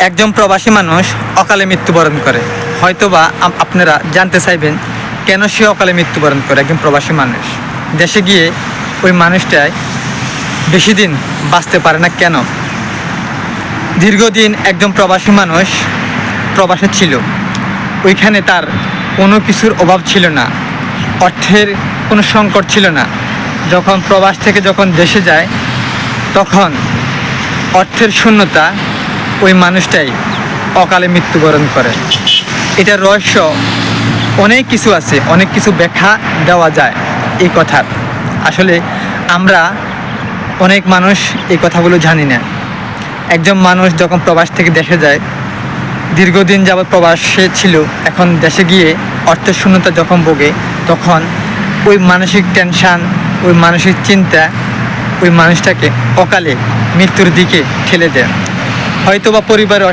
একজন প্রবাসী মানুষ অকালে মৃত্যুবরণ করে। হয়তোবা আপনারা জানতে চাইবেন কেন সে অকালে মৃত্যুবরণ করে। একজন প্রবাসী মানুষ দেশে গিয়ে ওই মানুষটাই বেশি দিন বাঁচতে পারে না কেন? দীর্ঘদিন একজন প্রবাসী মানুষ প্রবাসে ছিল, ওইখানে তার কোনো কিছুর অভাব ছিল না, অর্থের কোনো সংকট ছিল না। যখন প্রবাস থেকে যখন দেশে যায় তখন অর্থের শূন্যতা, ওই মানুষটাই অকালে মৃত্যুবরণ করে। এটার রহস্য অনেক কিছু আছে, অনেক কিছু ব্যাখ্যা দেওয়া যায় এই কথার। আসলে আমরা অনেক মানুষ এই কথাগুলো জানি না। একজন মানুষ যখন প্রবাস থেকে দেশে যায়, দীর্ঘদিন যাবৎ প্রবাসে ছিল, এখন দেশে গিয়ে অর্থের শূন্যতা যখন ভোগে, তখন ওই মানসিক টেনশান, ওই মানসিক চিন্তা ওই মানুষটাকে অকালে মৃত্যুর দিকে ঠেলে দেয়। হয়তোবা পরিবারের